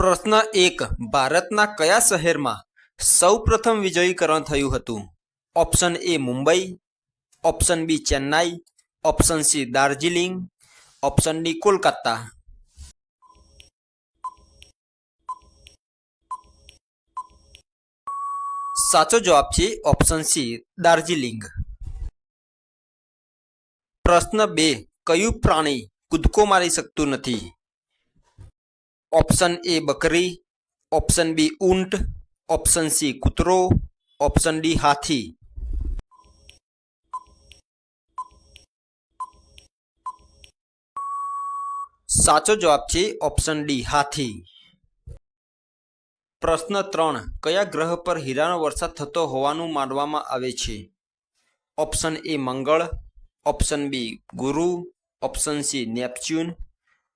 પ્રશ્ન 1 ભારતના કયા શહેરમાં સૌપ્રથમ વિજયીકરણ થયું હતું? Option A Mumbai, option B Chennai, option C Darjeeling, option D Kolkata. સાચો જવાબ છે ઓપ્શન સી દાર્જિલિંગ. પ્રશ્ન 2 કયું પ્રાણી કૂદકો મારી શકતું નથી? ઓપ્શન એ બકરી, ઓપ્શન બી ઊંટ, ઓપ્શન સી કૂતરો, ઓપ્શન ડી હાથી. સાચો જવાબ છે ઓપ્શન ડી હાથી. પ્રશ્ન 3 કયા ગ્રહ પર હીરાનો વરસાદ થતો હોવાનું માનવામાં આવે છે? ઓપ્શન એ મંગળ, ઓપ્શન બી ગુરુ, option C Neptune,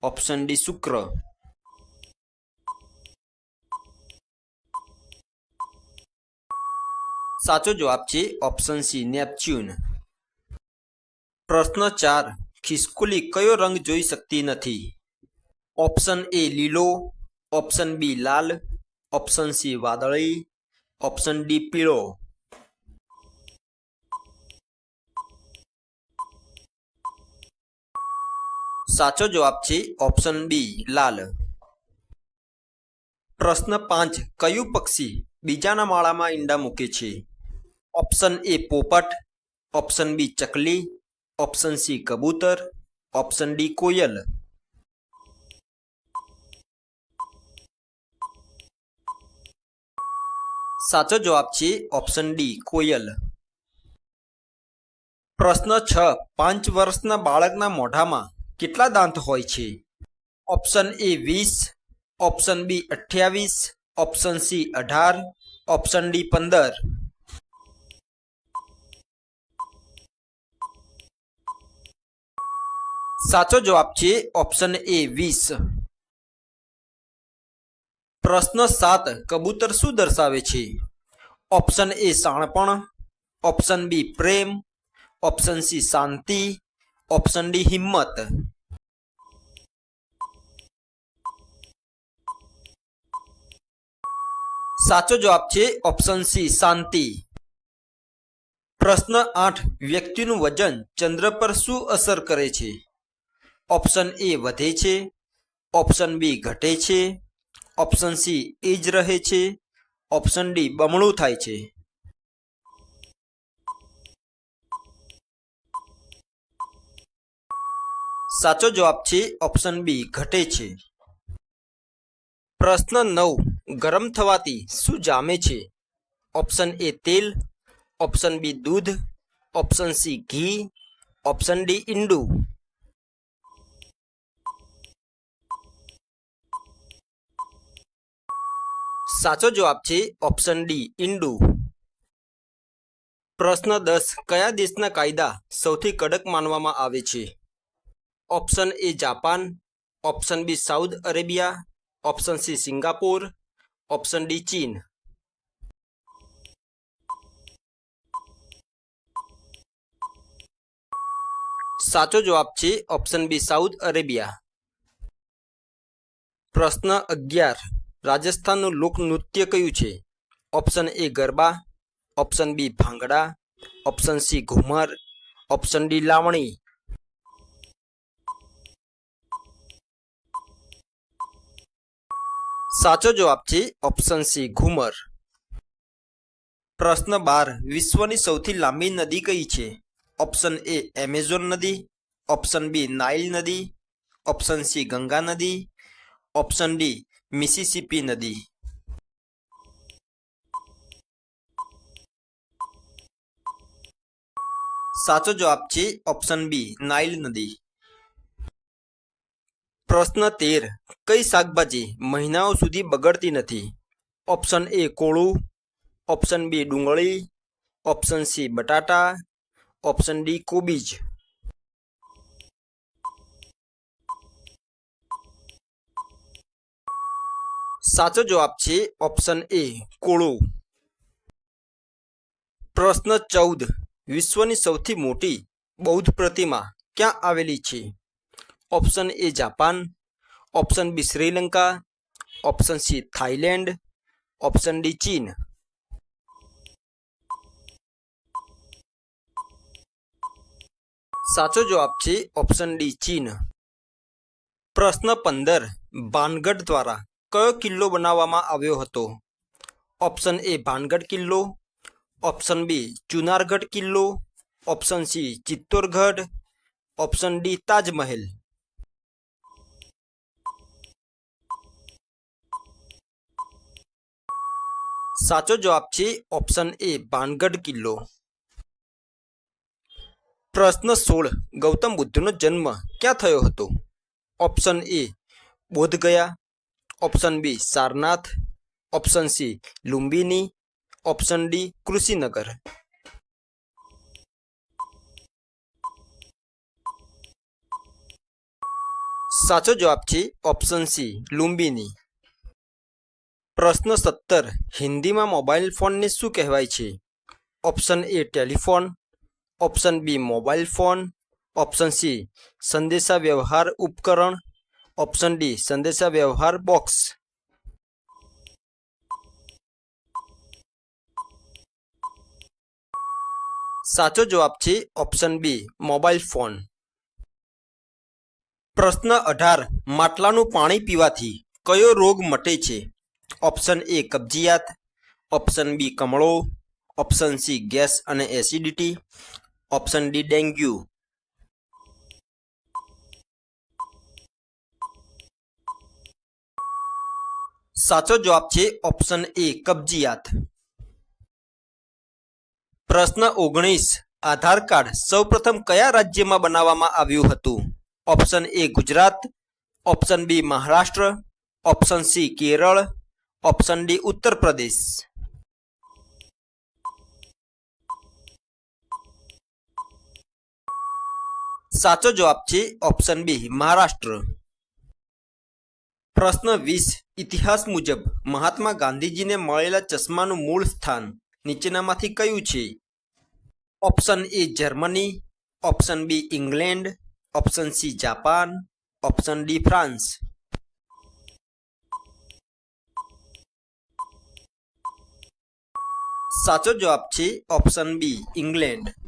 option D શુક્ર. સાચો જવાબ છે ઓપ્શન સી નેપચ્યુન. પ્રશ્ન 4 ખિસકોલી કયો રંગ જોઈ શકતી નથી? ઓપ્શન એ લીલો, ઓપ્શન બી લાલ, ઓપ્શન સી વાદળી, ઓપ્શન ડી પીળો. સાચો જવાબ છે ઓપ્શન બી લાલ. પ્રશ્ન 5 કયું પક્ષી બીજાના માળામાં ઈંડા મૂકે છે? ઓપ્શન એ પોપટ, ઓપ્શન બી ચકલી, ઓપ્શન સી કબૂતર, ઓપ્શન ડી કોયલ. સાચો જવાબ છે ઓપ્શન ડી કોયલ. પ્રશ્ન 6 5 વર્ષના બાળકના મોઢામાં કેટલા દાંત હોય છે? Option A 20, option B 28, option C 18, option D 15. સાચો જવાબ છે ઓપ્શન એ 20. પ્રશ્ન 7 કબૂતર શું દર્શાવે છે? ઓપ્શન એ શાણપણ, ઓપ્શન બી પ્રેમ, ઓપ્શન સી શાંતિ, ઓપ્શન ડી હિંમત. સાચો જવાબ છે ઓપ્શન સી શાંતિ. પ્રશ્ન 8 વ્યક્તિનું વજન ચંદ્ર પર શું અસર કરે છે? ઓપ્શન એ વધે છે, ઓપ્શન બી ઘટે છે, ઓપ્શન સી એ જ રહે છે, ઓપ્શન ડી બમણું થાય છે. સાચો જવાબ છે ઓપ્શન બી ઘટે છે. પ્રશ્ન 9 ગરમ થવાથી શું જામે છે? ઓપ્શન એ તેલ, ઓપ્શન બી દૂધ, ઓપ્શન સી ઘી, ઓપ્શન ડી ઈંડું. સાચો જવાબ છે ઓપ્શન ડી ઈંડું. પ્રશ્ન 10 કયા દેશના કાયદા સૌથી કડક માનવામાં આવે છે? Option A Japan, option B south Arabia, option C Singapore, option D ચીન. સાચો જવાબ છે ઓપ્શન બી સાઉથ અરેબિયા. પ્રશ્ન 11 રાજસ્થાનનું લોકનૃત્ય કયું છે? Option A Garba, option B Bhangra, option C Ghoomar, option D Lavani. સાચો જવાબ છે ઓપ્શન સી ઘુમર. પ્રશ્ન 12 વિશ્વની સૌથી લાંબી નદી કઈ છે? ઓપ્શન એ એમેઝોન નદી, ઓપ્શન બી નાઇલ નદી, ઓપ્શન સી ગંગા નદી, ઓપ્શન ડી મિસિસિપી નદી. સાચો જવાબ છે ઓપ્શન બી નાઇલ નદી. પ્રશ્ન 13 કઈ શાકભાજી મહિનાઓ સુધી બગડતી નથી? ઓપ્શન એ કોળું, ઓપ્શન બી ડુંગળી, ઓપ્શન સી બટાટા, ઓપ્શન ડી કોબીજ. સાચો જવાબ છે ઓપ્શન એ કોળું. પ્રશ્ન 14 વિશ્વની સૌથી મોટી બૌદ્ધ પ્રતિમા ક્યાં આવેલી છે? Option A Japan, option B Sri Lanka, option C Thailand, option D ચીન. સાચો જવાબ છે ઓપ્શન ડી ચીન. પ્રશ્ન 15 ભાનગઢ દ્વારા કયો કિલ્લો બનાવવામાં આવ્યો હતો? ઓપ્શન એ ભાનગઢ કિલ્લો, ઓપ્શન બી ચુનારગઢ કિલ્લો, option C Chittorgarh, option D Taj Mahal. સાચો જવાબ છે ઓપ્શન એ ભાનગઢ કિલ્લો. પ્રશ્ન 16 ગૌતમ બુદ્ધનો જન્મ ક્યાં થયો હતો? Option A Bodh Gaya, option B Sarnath, option C Lumbini, option D Krishinagar. સાચો જવાબ છે ઓપ્શન સી લુંબિની. પ્રશ્ન 17 હિન્દીમાં મોબાઈલ ફોનને શું કહેવાય છે? Option A telephone, option B mobile phone, option C સંદેશા વ્યવહાર ઉપકરણ, ઓપ્શન ડી સંદેશા વ્યવહાર બોક્સ. સાચો જવાબ છે ઓપ્શન બી મોબાઈલ ફોન. પ્રશ્ન 18 માટલાનું પાણી પીવાથી કયો રોગ મટે છે? ઓપ્શન એ કબજિયાત, ઓપ્શન બી કમળો, ઓપ્શન સી ગેસ અને એસિડિટી, ઓપ્શન ડી ડેન્ગ્યુ. સાચો જવાબ છે ઓપ્શન એ કબજિયાત. પ્રશ્ન 19 આધાર કાર્ડ સૌપ્રથમ કયા રાજ્યમાં બનાવવામાં આવ્યું હતું? Option A Gujarat, option B Maharashtra, option C Kerala, option D Uttar Pradesh. સાચો જવાબ છે ઓપ્શન બી મહારાષ્ટ્ર. પ્રશ્ન 20 ઇતિહાસ મુજબ મહાત્મા ગાંધીજીને મળેલા ચશ્માનું મૂળ સ્થાન નીચેનામાંથી કયું છે? Option A Germany, option B England, option C Japan, option D France. સાચો જવાબ છે ઓપ્શન બી ઇંગ્લેન્ડ.